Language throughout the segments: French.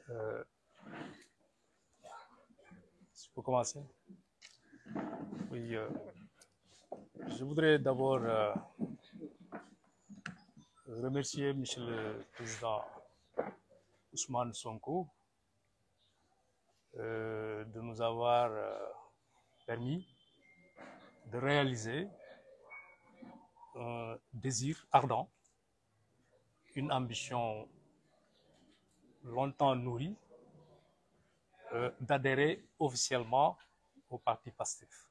Euh, je peux commencer? Oui, je voudrais d'abord remercier Monsieur le Président Ousmane Sonko de nous avoir permis de réaliser un désir ardent, une ambition longtemps nourrie, d'adhérer officiellement au parti PASTEF.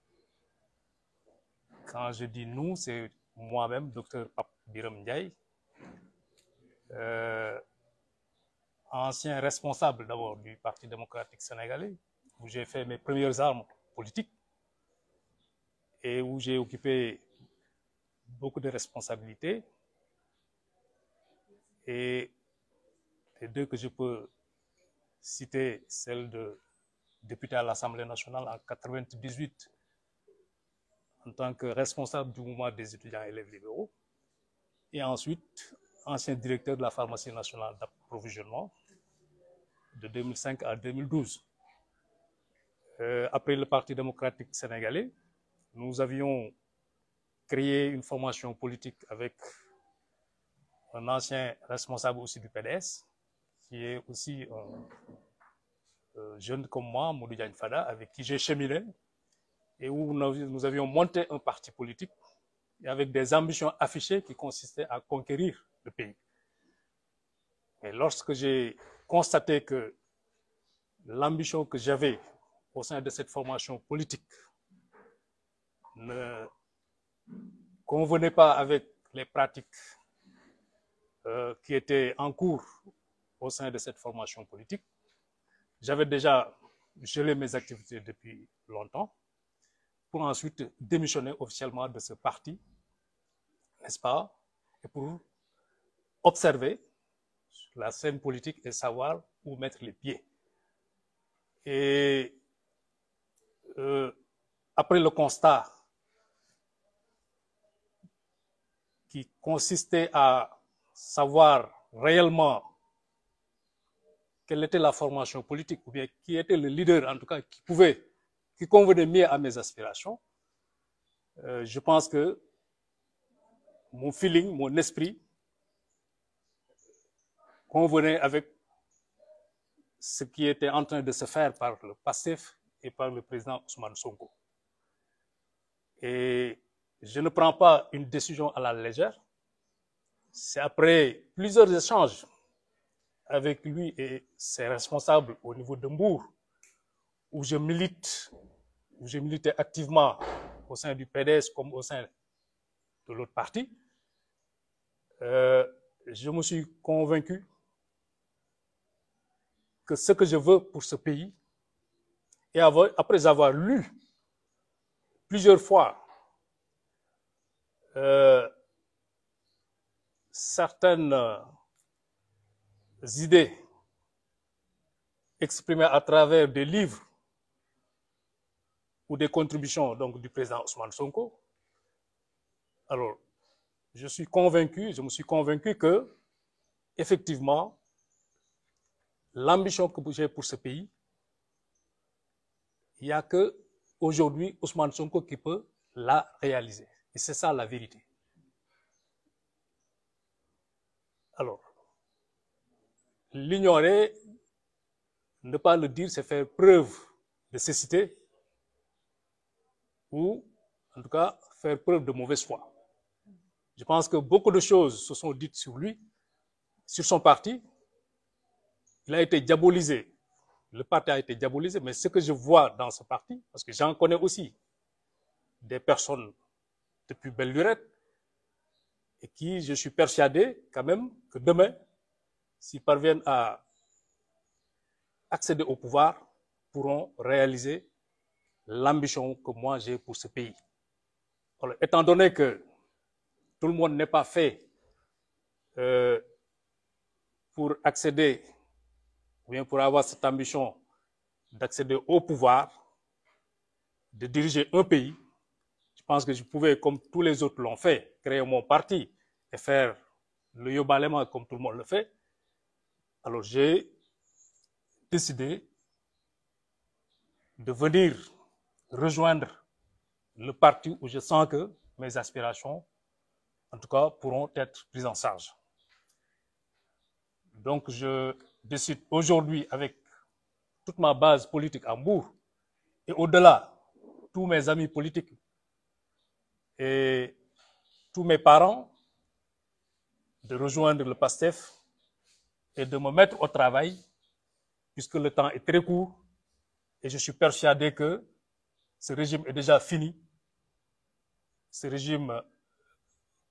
Quand je dis nous, c'est moi-même, Dr Pape Biram Ndiaye, ancien responsable d'abord du Parti démocratique sénégalais, où j'ai fait mes premières armes politiques et où j'ai occupé beaucoup de responsabilités. Et les deux que je peux citer, celle de député à l'Assemblée nationale en 1998 en tant que responsable du mouvement des étudiants et élèves libéraux, et ensuite ancien directeur de la pharmacie nationale d'approvisionnement de 2005 à 2012. Après le Parti démocratique sénégalais, nous avions créé une formation politique avec un ancien responsable aussi du PDS, qui est aussi un jeune comme moi, Modou Diagne Fada, avec qui j'ai cheminé, et où nous avions monté un parti politique et avec des ambitions affichées qui consistaient à conquérir le pays. Et lorsque j'ai constaté que l'ambition que j'avais au sein de cette formation politique ne convenait pas avec les pratiques qui étaient en cours au sein de cette formation politique, j'avais déjà gelé mes activités depuis longtemps pour ensuite démissionner officiellement de ce parti, n'est-ce pas, et pour observer la scène politique et savoir où mettre les pieds. Et après le constat qui consistait à savoir réellement quelle était la formation politique, ou bien qui était le leader, en tout cas, qui convenait mieux à mes aspirations, je pense que mon feeling, mon esprit convenait avec ce qui était en train de se faire par le PASTEF et par le président Ousmane Sonko. Et je ne prends pas une décision à la légère. C'est après plusieurs échanges avec lui et ses responsables au niveau de Mbour, où je militais activement au sein du PDS comme au sein de l'autre parti, je me suis convaincu que ce que je veux pour ce pays, et après avoir lu plusieurs fois certaines idées exprimées à travers des livres ou des contributions donc, du président Ousmane Sonko, alors je me suis convaincu que, effectivement, l'ambition que j'ai pour ce pays, il n'y a qu'aujourd'hui Ousmane Sonko qui peut la réaliser. Et c'est ça la vérité. Alors, l'ignorer, ne pas le dire, c'est faire preuve de cécité ou, en tout cas, faire preuve de mauvaise foi. Je pense que beaucoup de choses se sont dites sur lui, sur son parti. Il a été diabolisé. Le parti a été diabolisé, mais ce que je vois dans ce parti, parce que j'en connais aussi des personnes depuis belle lurette, et qui, je suis persuadé quand même que demain, s'ils parviennent à accéder au pouvoir, pourront réaliser l'ambition que moi j'ai pour ce pays. Alors, étant donné que tout le monde n'est pas fait pour accéder, ou bien pour avoir cette ambition d'accéder au pouvoir, de diriger un pays, je pense que je pouvais, comme tous les autres l'ont fait, créer mon parti et faire le yobalema comme tout le monde le fait. Alors j'ai décidé de venir rejoindre le parti où je sens que mes aspirations, en tout cas, pourront être prises en charge. Donc, je décide aujourd'hui, avec toute ma base politique à Mbour, et au-delà, tous mes amis politiques et tous mes parents, de rejoindre le PASTEF et de me mettre au travail, puisque le temps est très court, et je suis persuadé que ce régime est déjà fini, ce régime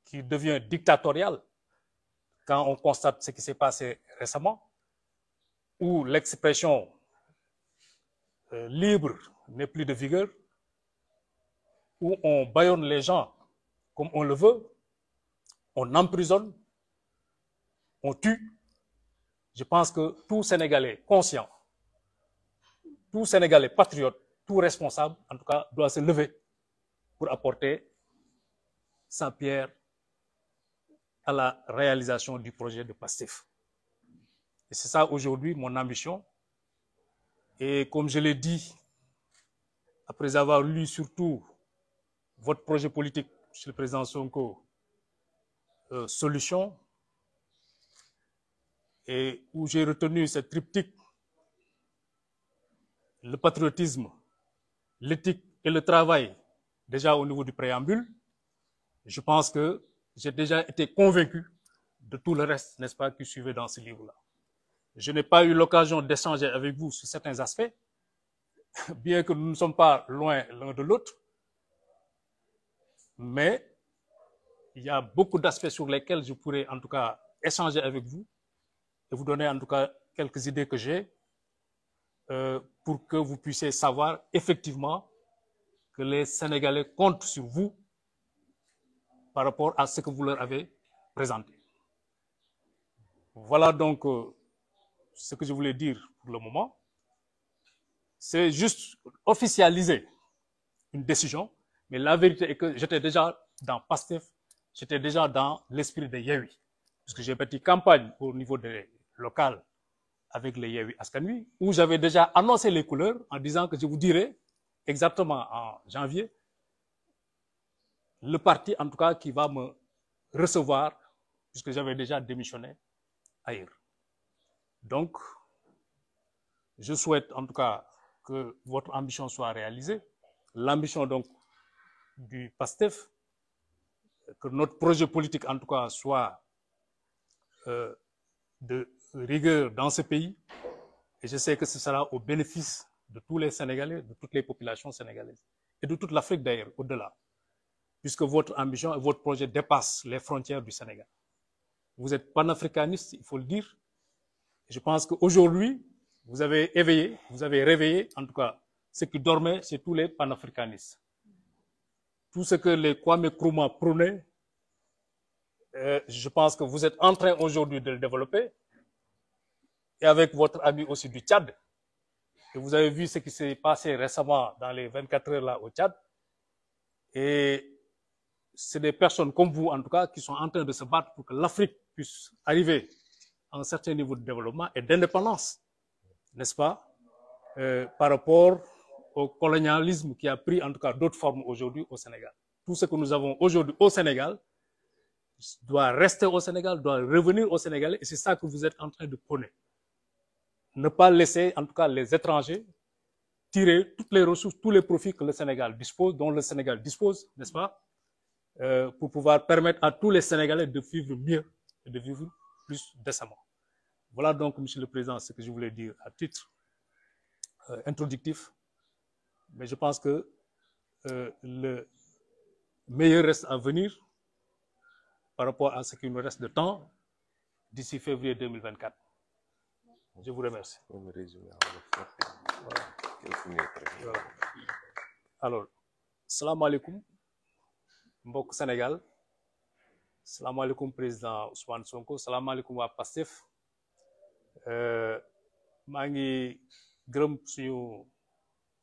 qui devient dictatorial, quand on constate ce qui s'est passé récemment, où l'expression libre n'est plus de vigueur, où on bâillonne les gens comme on le veut, on emprisonne, on tue. Je pense que tout Sénégalais conscient, tout Sénégalais patriote, tout responsable, en tout cas, doit se lever pour apporter sa pierre à la réalisation du projet de PASTEF. Et c'est ça aujourd'hui mon ambition. Et comme je l'ai dit, après avoir lu surtout votre projet politique, Monsieur le Président Sonko, Solution, et où j'ai retenu ce triptyque, le patriotisme, l'éthique et le travail, déjà au niveau du préambule, je pense que j'ai déjà été convaincu de tout le reste, n'est-ce pas, qui suivait dans ce livre-là. Je n'ai pas eu l'occasion d'échanger avec vous sur certains aspects, bien que nous ne sommes pas loin l'un de l'autre, mais il y a beaucoup d'aspects sur lesquels je pourrais en tout cas échanger avec vous et vous donner en tout cas quelques idées que j'ai pour que vous puissiez savoir effectivement que les Sénégalais comptent sur vous par rapport à ce que vous leur avez présenté. Voilà donc ce que je voulais dire pour le moment. C'est juste officialiser une décision, mais la vérité est que j'étais déjà dans PASTEF, j'étais déjà dans l'esprit des Yewwi, puisque j'ai bâti campagne au niveau des locales avec les Yewwi Askan Wi, où j'avais déjà annoncé les couleurs en disant que je vous dirai exactement en janvier le parti en tout cas qui va me recevoir, puisque j'avais déjà démissionné ailleurs. Donc, je souhaite en tout cas que votre ambition soit réalisée, l'ambition donc du PASTEF, que notre projet politique en tout cas soit de rigueur dans ce pays, et je sais que ce sera au bénéfice de tous les Sénégalais, de toutes les populations sénégalaises, et de toute l'Afrique d'ailleurs, au-delà, puisque votre ambition et votre projet dépassent les frontières du Sénégal. Vous êtes panafricaniste, il faut le dire. Je pense qu'aujourd'hui, vous avez éveillé, vous avez réveillé, en tout cas, ce qui dormait chez tous les panafricanistes. Tout ce que les Kwame Nkrumah prônaient, je pense que vous êtes en train aujourd'hui de le développer. Et avec votre ami aussi du Tchad. Et vous avez vu ce qui s'est passé récemment dans les 24 heures là au Tchad. Et c'est des personnes comme vous, en tout cas, qui sont en train de se battre pour que l'Afrique puisse arriver à un certain niveau de développement et d'indépendance, n'est-ce pas, par rapport au colonialisme qui a pris en tout cas d'autres formes aujourd'hui au Sénégal. Tout ce que nous avons aujourd'hui au Sénégal doit rester au Sénégal, doit revenir au Sénégal, et c'est ça que vous êtes en train de prôner. Ne pas laisser en tout cas les étrangers tirer toutes les ressources, tous les profits que le Sénégal dispose, dont le Sénégal dispose, n'est-ce pas, pour pouvoir permettre à tous les Sénégalais de vivre mieux et de vivre plus décemment. Voilà donc, Monsieur le Président, ce que je voulais dire à titre introductif. Mais je pense que le meilleur reste à venir par rapport à ce qu'il nous reste de temps d'ici février 2024. Je vous remercie. Voilà. Alors, salam alaikum, mbok Sénégal, salam alaikum président Ousmane Sonko, salam alaikum wa PASTEF. maa ngi gërëm suñu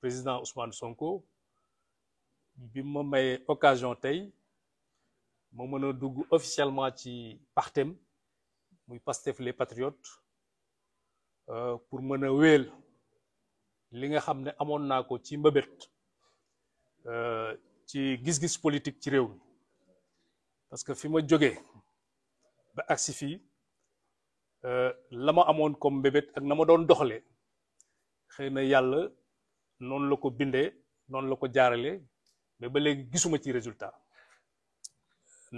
président Ousmane Sonko bi ma may occasion tey ma mën a dugg officiellement ci partem muy PASTEF les Patriotes pour mën a wéel li nga xam ne amoon naa ko ci mbëbët ci gis-gis politique ci réew mi parce que fi ma jógee ba agsi fii la ma amoon comme mbébét ak na ma doon doxalee xëy na yàlla noonu la ko bindee noonu la ko jaaralee mais ba léegi gisuma ci résultat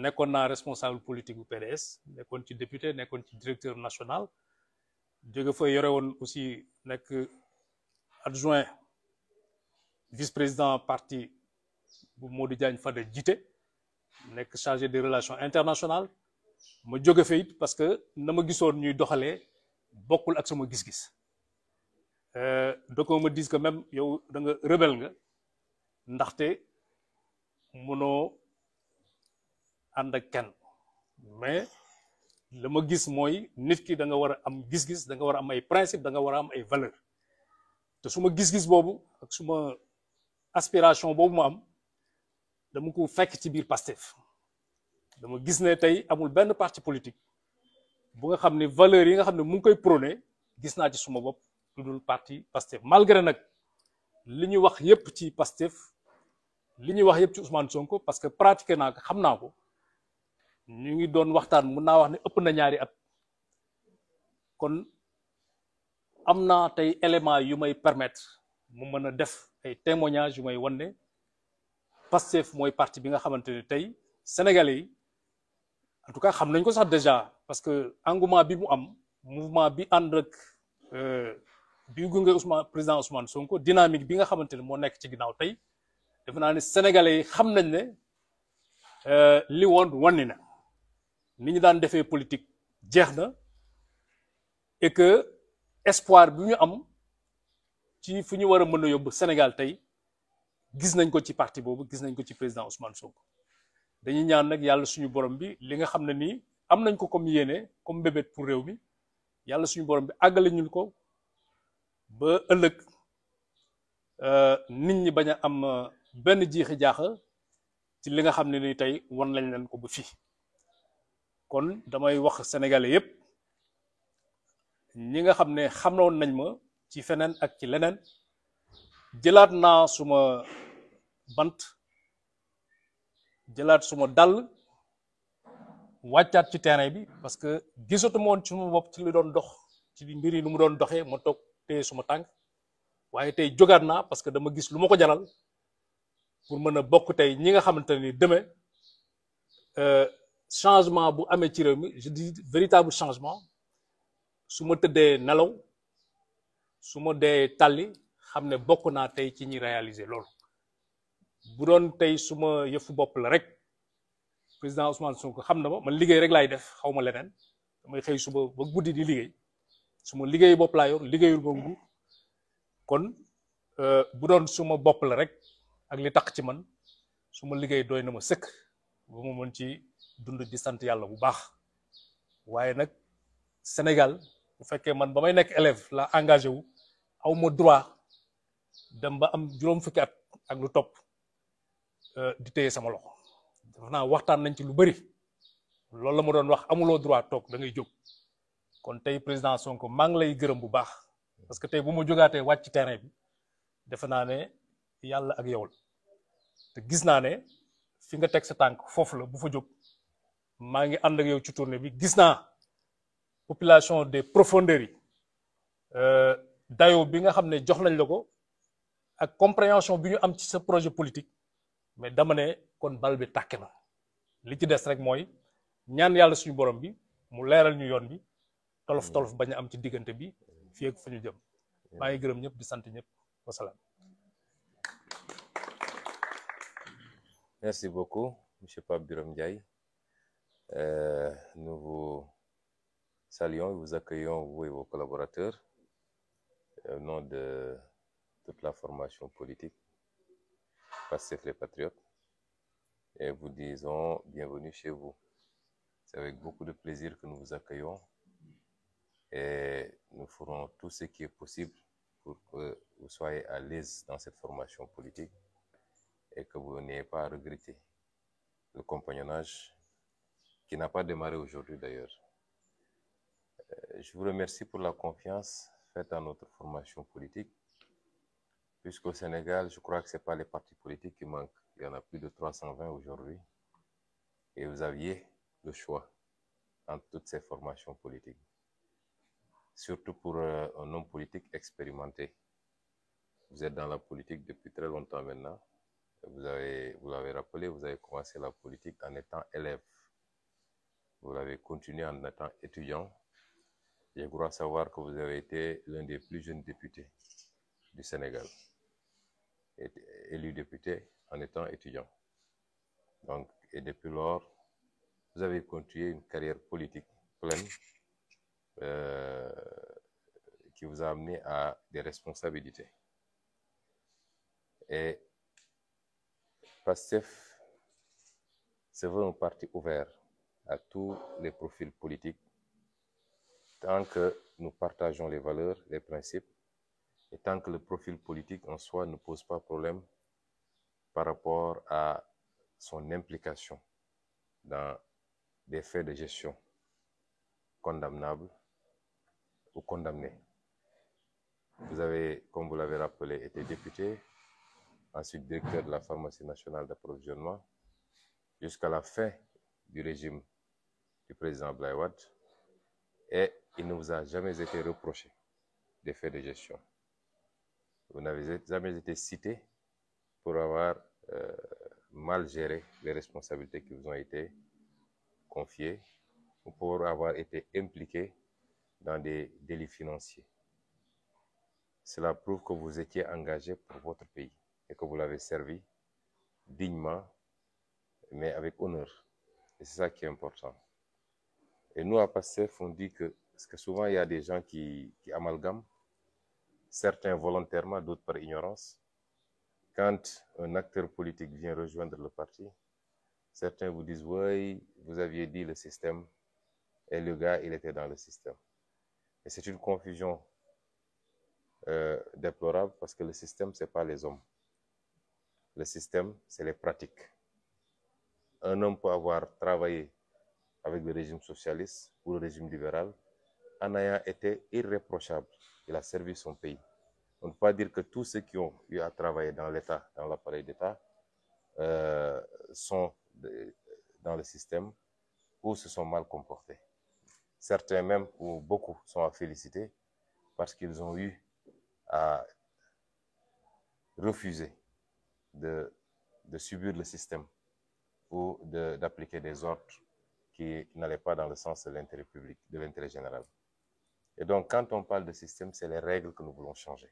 nekkoon naa responsable politique bu PDS nekkoon ci député nekkoon ci directeur national jóge fa yore woon aussi nekk adjoint vice-président parti bu Modou Diagne Fada jiite nekk chargé des relations internationales ma jóge fa it parce que na ma gisoon ñuy doxalee bokkul ak sama gis-gis donc ma dis que même yow da nga rebelle nga ndaxte mënoo ànd ak kenn mais la ma gis mooy nit ki da nga war a am gis-gis da nga war a am ay principe da nga war a am ay valeur te suma gis-gis boobu ak suma aspiration boobu ma am dama ko fekk ci biir Pastef dama gis ne tey amul benn parti politique bu nga xam ne valeurs yi nga xam ne mu ngi koy prôné gis naa ci suma bopp lu dul parti Pastef malgré nag li ñu wax yépp ci Pastef li ñuy wax yépp ci Ousmane Sonko parce que pratiqué naa ko xam naa ko ñu ngi doon waxtaan mun naa wax ne ëpp na ñaari at kon am naa tey élément yu may permettre mu mën a def ay témoignages yu may wan ne Pastef mooy parti bi nga xamante ne tey Sénégalais yi en tout cas xam nañ ko sax déjà parce que engouement bi mu am mouvement bi ànd ak bi gunge Ousmane président Ousmane Sonko dynamique bi nga xamante ne moo nekk ci ginnaaw tey defe naa ne Sénégalais yi xam nañ ne li woon wanni na ni ñu daan defee politique jeex na et que espoir bi ñu am ci fu ñu war a mën a yóbbu Sénégal tey gis nañ ko ci parti boobu gis nañ ko ci président Ousmane Sonko dañuy ñaan nag yàlla suñu borom bi li nga xam ne nii am nañ ko comme yéene comme mbébét pour réew mi yàlla suñu borom bi àggale ñu ko ba ëllëg nit ñi bañ a am benn jiixi jaaxa ci li nga xam ne ni tey wan lañ leen ko ba fii kon damay wax sénégalais yépp ñi nga xam ne xamoon nañ ma ci feneen ak ci leneen jëlaat naa suma bant jëlaat suma dàll wàccaat ci terrain bi parce que gisatuma woon ci suma bopp ci li doon dox ci mbir yi nu mu doon doxee ma toog téye suma tànk waaye tey jógaat naa parce que dama gis lu ma ko jaral pour mën a bokk tey ñi nga xamante ni demain changement bu amee ci réew mi je dis véritable changement su ma tëddee nelaw su ma dee tàlli xam ne bokk naa tey ci ñi réaliser loolu bu doon tey su ma yëfu bopp la rek président Ousmane Sonko xam na ma man liggéey rek laay def xaw ma leneen damay xëy suba ba guddi di liggéey su ma liggéey bopp laa yor liggéeyul ba nguur kon bu doon suma bopp la rek ak li tax ci man su ma liggéey doy na ma sëkk ba ma mën ci dund di sant yàlla bu baax waaye nag Sénégal bu fekkee man ba may nekk élève la engagé wu aw ma droit dem ba am juróom fukki at ak lu topp di téye sama loxo def naa waxtaan nañ ci lu bari loolu la ma doon wax amuloo droit toog da ngay jóg kon tey président Sonko maa ngi lay gërëm bu baax parce que tey bu ma jógaatee wàcc terrain bi defe naa ne yàlla ak yow la te gis naa ne fi nga teg sa tànk foofu la bu fa jóg maa ngi ànd ak yow ci tournée bi gis naa population des profondeurs yi dayo bi nga xam ne jox nañ la ko ak compréhension bi ñu am ci sa projet politique mais dama ne kon bal bi tàkk na li ci des rek mooy ñaan yàlla suñu borom bi mu leeral ñu yoon bi tolof tolof bañ a am ci diggante bi fii ak fa ñu jëm maa ngi gërëm ñëpp di sant ñëpp wasalaam. Merci beaucoup, M. Pape Birame Ndiaye. Nous vous saluons et vous accueillons, vous et vos collaborateurs, au nom de toute la formation politique, Pastef les Patriotes, et vous disons bienvenue chez vous. C'est avec beaucoup de plaisir que nous vous accueillons et nous ferons tout ce qui est possible pour que vous soyez à l'aise dans cette formation politique et que vous n'ayez pas à regretter le compagnonnage qui n'a pas démarré aujourd'hui d'ailleurs. Je vous remercie pour la confiance faite à notre formation politique, puisqu'au Sénégal, je crois que ce n'est pas les partis politiques qui manquent. Il y en a plus de 320 aujourd'hui. Et vous aviez le choix entre toutes ces formations politiques. Surtout pour un homme politique expérimenté. Vous êtes dans la politique depuis très longtemps maintenant. Vous l'avez rappelé, vous avez commencé la politique en étant élève. Vous l'avez continué en étant étudiant. Je crois savoir que vous avez été l'un des plus jeunes députés du Sénégal. Élu député en étant étudiant. Donc, et depuis lors, vous avez continué une carrière politique pleine qui vous a amené à des responsabilités. Et PASTEF se veut un parti ouvert à tous les profils politiques tant que nous partageons les valeurs, les principes, et tant que le profil politique en soi ne pose pas problème par rapport à son implication dans des faits de gestion condamnables ou condamnés. Vous avez, comme vous l'avez rappelé, été député, ensuite directeur de la pharmacie nationale d'approvisionnement, jusqu'à la fin du régime du président Abdoulaye Wade, et il ne vous a jamais été reproché des faits de gestion. Vous n'avez jamais été cité pour avoir mal géré les responsabilités qui vous ont été confiées ou pour avoir été impliqué dans des délits financiers. Cela prouve que vous étiez engagé pour votre pays et que vous l'avez servi dignement, mais avec honneur. Et c'est ça qui est important. Et nous, à PASTEF, on dit que, parce que souvent, il y a des gens qui amalgament, certains volontairement, d'autres par ignorance. Quand un acteur politique vient rejoindre le parti, certains vous disent, oui, vous aviez dit le système, et le gars, il était dans le système. Et c'est une confusion déplorable parce que le système, ce n'est pas les hommes. Le système, c'est les pratiques. Un homme peut avoir travaillé avec le régime socialiste ou le régime libéral en ayant été irréprochable. Il a servi son pays. On ne peut pas dire que tous ceux qui ont eu à travailler dans l'État, dans l'appareil d'État, sont dans le système ou se sont mal comportés. Certains même, ou beaucoup, sont à féliciter parce qu'ils ont eu à refuser de subir le système ou d'appliquer des ordres qui n'allaient pas dans le sens de l'intérêt public, de l'intérêt général. Et donc, quand on parle de système, c'est les règles que nous voulons changer.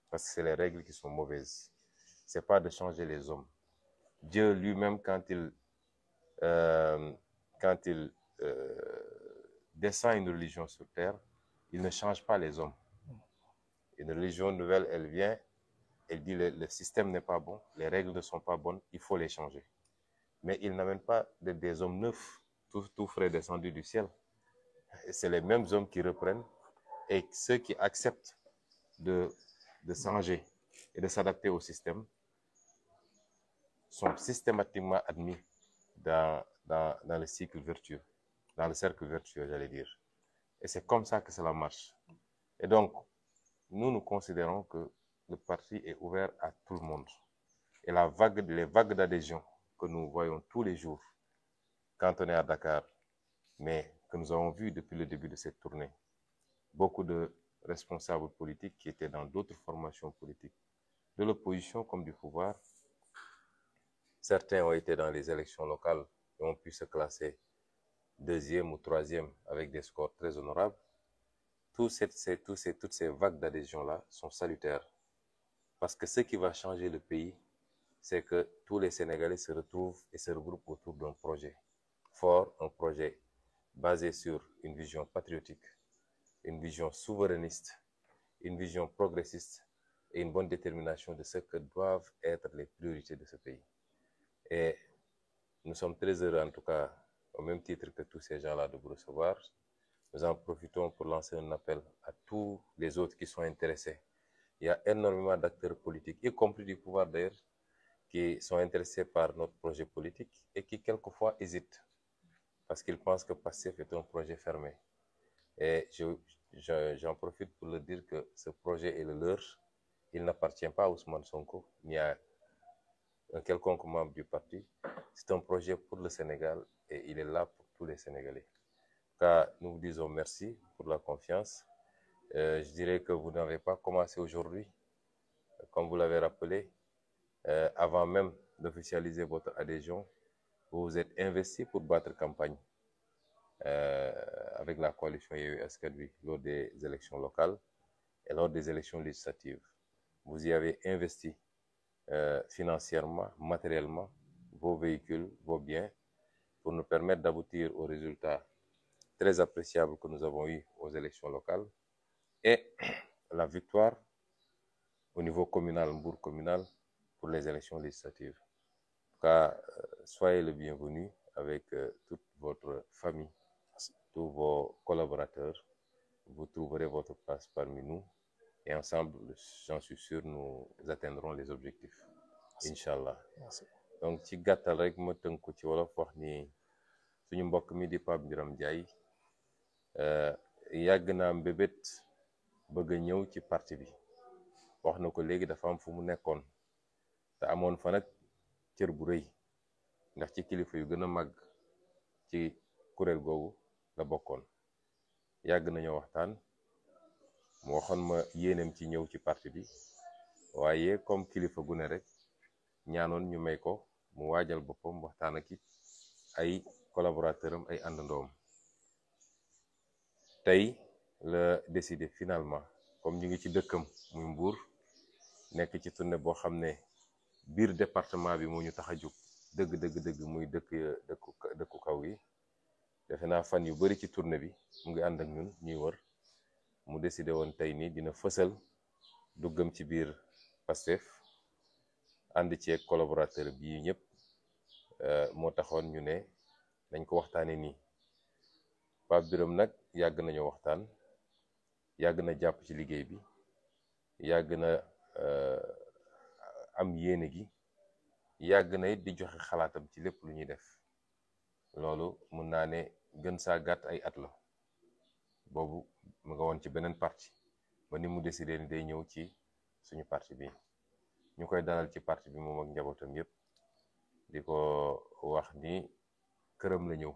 Parce que c'est les règles qui sont mauvaises. Ce n'est pas de changer les hommes. Dieu lui-même, quand il descend une religion sur terre, il ne change pas les hommes. Une religion nouvelle, elle vient, elle dit le système n'est pas bon, les règles ne sont pas bonnes, il faut les changer. Mais il n'amène pas des hommes neufs, tout frais descendus du ciel. C'est les mêmes hommes qui reprennent, et ceux qui acceptent de changer et de s'adapter au système sont systématiquement admis dans le cycle vertueux, dans le cercle vertueux, j'allais dire. Et c'est comme ça que cela marche. Et donc, nous considérons que le parti est ouvert à tout le monde. Et les vagues d'adhésion que nous voyons tous les jours quand on est à Dakar, mais que nous avons vu depuis le début de cette tournée, beaucoup de responsables politiques qui étaient dans d'autres formations politiques, de l'opposition comme du pouvoir. Certains ont été dans les élections locales et ont pu se classer deuxième ou troisième avec des scores très honorables. Toutes ces vagues d'adhésion-là sont salutaires. Parce que ce qui va changer le pays, c'est que tous les Sénégalais se retrouvent et se regroupent autour d'un projet fort, un projet basé sur une vision patriotique, une vision souverainiste, une vision progressiste et une bonne détermination de ce que doivent être les priorités de ce pays. Et nous sommes très heureux, en tout cas, au même titre que tous ces gens-là, de vous recevoir. Nous en profitons pour lancer un appel à tous les autres qui sont intéressés. Il y a énormément d'acteurs politiques, y compris du pouvoir d'ailleurs, qui sont intéressés par notre projet politique et qui quelquefois hésitent parce qu'ils pensent que PASTEF est un projet fermé. Et j'en profite pour le dire que ce projet est le leur. Il n'appartient pas à Ousmane Sonko ni à un quelconque membre du parti. C'est un projet pour le Sénégal et il est là pour tous les Sénégalais. Car nous vous disons merci pour la confiance. Je dirais que vous n'avez pas commencé aujourd'hui, comme vous l'avez rappelé, avant même d'officialiser votre adhésion, vous vous êtes investi pour battre campagne avec la coalition Yewwi Askan Wi lors des élections locales et lors des élections législatives. Vous y avez investi financièrement, matériellement, vos véhicules, vos biens, pour nous permettre d'aboutir aux résultats très appréciables que nous avons eus aux élections locales et la victoire au niveau communal, Mbour communal, pour les élections législatives. En tout cas, soyez le bienvenu avec toute votre famille, tous vos collaborateurs. Vous trouverez votre place parmi nous et ensemble, j'en suis sûr, nous atteindrons les objectifs. Inch'Allah. Donc ci gàttal rek ma tënk ko ci wolof wax ni suñu mbokk mi di Pape Birame Ndiaye yàgg naa mbébét bëgg a ñëw ci parti bi. wax na ko léegi dafa am fu mu nekkoon te amoon fa nag cër bu rëy ndax ci kilifa yu gën a màgg ci kuréel googu la bokkoon. yàgg nañoo waxtaan mu waxoon ma yéeneem ci ñëw ci parti bi waaye comme kilifa gu ne rek ñaanoon ñu may ko mu waajal boppam waxtaan ak ay collaborateur am ay àndandoom. tey la décidé finalement comme ñu ngi ci dëkkam muy Mbour nekk ci tournée boo xam ne biir département bi moo ñu tax a jóg dëgg muy dëkku kaw yi. defe naa fan yu bari ci tournée bi mu ngi ànd ak ñun ñuy wër mu décidé woon tey nii dina fësal duggam ci biir Pastef ànd ci ak collaborateur bi ñëpp moo taxoon ñu ne dañ ko waxtaane nii. Pape Birame nag yàgg nañoo waxtaan, yàgg na jàpp ci liggéey bi, yàgg na am yéene gi, yàgg na it di joxe xalaatam ci lépp lu ñuy def. loolu mun naa ne gën saa gàtt ay at la boobu mu nga woon ci beneen parti ba ni mu décidé ni day ñëw ci suñu parti bi. ñu koy dalal ci parti bi moom ak njabootam yépp di ko wax ni këram la ñëw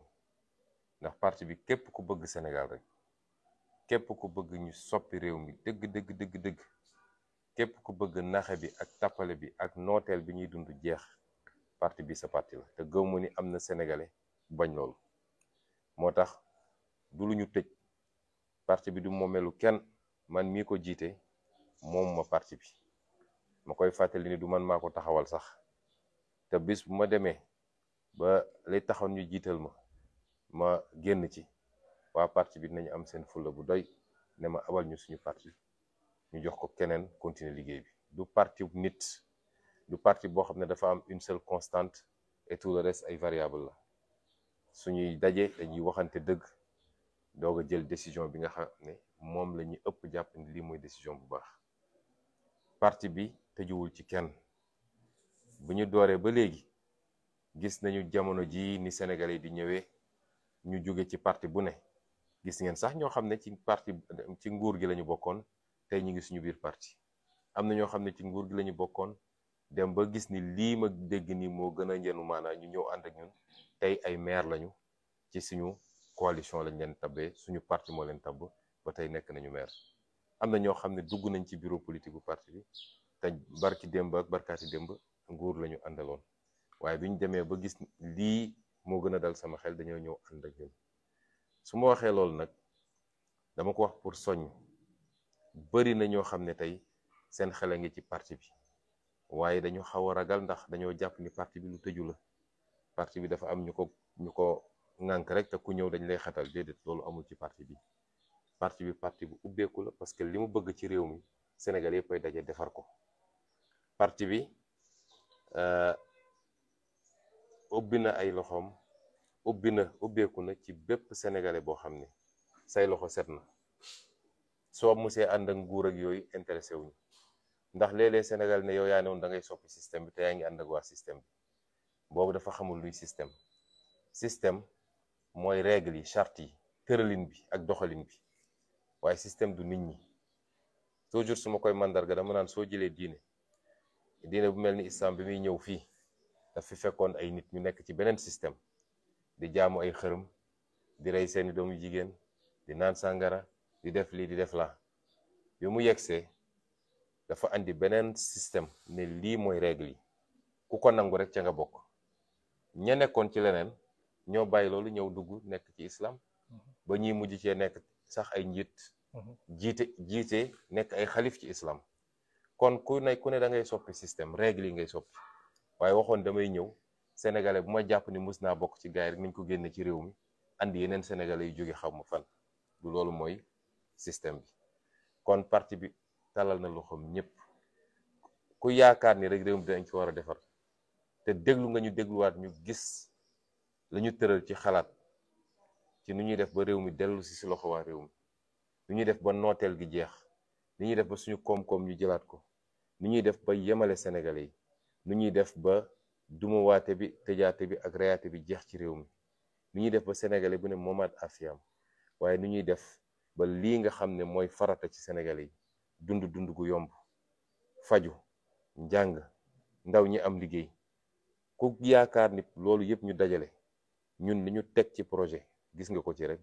ndax parti bi képp ku bëgg Sénégal rek, képp ku bëgg ñu soppi réew mi dëgg képp ku bëgg naxe bi ak tappale bi ak nooteel bi ñuy dund jeex, parti bi sa parti la. te gëw mu ni am na sénégalais bañ loolu. moo tax du lu ñu tëj, parti bi du moomeelu kenn, man mii ko jiite moom ma parti bi. ma koy fàttali ni du man maa ko taxawal sax, te bis bu ma demee ba lay taxoon ñu jiital ma génn ci, waa parti bi dinañu am seen fulla bu doy ne ma abal ñu suñu parti ñu jox ko keneen continuer liggéey bi. du parti nit, du parti boo xam ne dafa am une seule constante et tout le reste ay variable la. suñuy daje dañuy waxante dëgg doog a jël décision bi nga xam ne moom la ñuy ëpp jàpp ni lii mooy décision bu baax. parti bi tëjuwul ci kenn. bu ñu dooree ba léegi gis nañu jamono ji ni Sénégalais di ñëwee, ñu jóge ci parti bu ne. gis ngeen sax ñoo xam ne ci nguur gi lañu bokkoon, tey ñu ngi suñu biir parti. am na ñoo xam ne ci nguur gi lañu bokkoon, dem ba gis ni lii ma dégg ni moo gën a njënu maanaa ñu ñëw ànd ak ñun, tey ay maire lañu ci suñu coalition lañ leen tabbee, suñu parti moo leen tabb ba tey nekk nañu maire. am na ñoo xam ne dugg nañ ci bureau politique bu parti bi te barki démb ak barkaati démb nguur lañu àndaloon, waaye bi ñu demee ba gis lii moo gën a dal sama xel dañoo ñëw ànd ak ñun. su ma waxee loolu nag dama ko wax pour soññ. bari na ñoo xam ne tey seen xel a ngi ci parti bi, waaye dañu xaw a ragal ndax dañoo jàpp ni parti bi lu tëju la. parti bi dafa am ñu ko ŋànk rek te ku ñëw dañ lay xatal. déedéet, loolu amul ci parti bi. parti bu ubbeeku la, parce que li mu bëgg ci réew mi Sénégal yëpp ay daje defar ko. parti bi ubbi na ay loxoom, ubbeeku na ci bépp sénégalais boo xam ne say loxo set na. soo musee ànd ak nguur ak yooyu intéressé wuñu, ndax léeg-léeg Sénégal ne yow yaa ne woon da ngay soppi système bi te yaa ngi ànd ak waa système bi. boobu dafa xamul luy système. système mooy règle yi, charte yi, tëralin bi ak doxalin bi. waaye système du nit ñi. toujours su ma koy mandarga dama naan soo jëlee diine bu mel ni islam bi muy ñëw fii daf fi fekkoon ay nit ñu nekk ci beneen système di jaamu ay xërëm, di rey seeni doomu jigéen, di naan sàngara, di def lii di def laa. bi mu yegsee dafa andi beneen système ne lii mooy règle yi, ku ko nangu rek ca nga bokk. ña nekkoon ci leneen ñoo bàyyi loolu ñëw dugg nekk ci islam ba ñuy mujj cee nekk sax ay njiit jiite nekk ay xalif ci islam. kon ku ne da ngay soppi système, règle yi ngay soppi. waaye waxoon damay ñëw sénégalais bu ma jàpp ni mus naa bokk ci gaay rek nañ ko génne ci réew mi andi yeneen sénégalais yu jóge xaw ma fan. du loolu mooy système bi. kon parti bi talal na loxoom ñëpp ku yaakaar ni rek réew mi dañ ko war a defar te déglu nga ñu dégluwaat ñu gis la ñu tëral ci xalaat ci nu ñuy def ba réew mi dellu si loxo waa réew mi, nu ñuy def ba nooteel gi jeex, nu ñuy def ba suñu koom-koom ñu jëlaat ko, nu ñuy def ba yemale sénégalais yi, nu ñuy def ba dumuwaate bi tëjaate bi ak reyaate bi jeex ci réew mi, nu ñuy def ba sénégalais bu ne moomaat afiyam, waaye nu ñuy def ba lii nga xam ne mooy farata ci sénégalais yi dund gu yomb, faju, njàng, ndaw ñi am liggéey. ku yaakaar ni loolu yëpp ñu dajale ñun li ñu teg ci projet gis nga ko ci rek,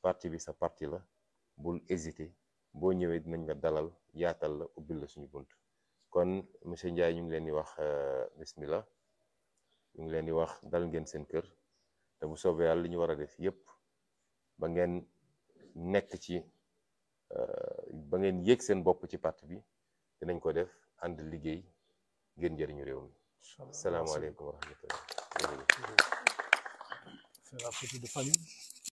parti bi sa parti la, bul hésiter, boo ñëwee dinañ la dalal, yaatal la, ubbil la suñu bunt. kon monsieur Ndiaye ñu ngi leen di wax bismillah, ñu ngi leen di wax dal ngeen seen kër, te bu soobee yàlla li ñu war a def yëpp ba ngeen nekk ci ba ngeen yéeg seen bopp ci parti bi dinañ ko def, ànd liggéey ngeen njëriñu réew mi. Salaamaaleykum wa rahmatullah. C'est la photo de famille.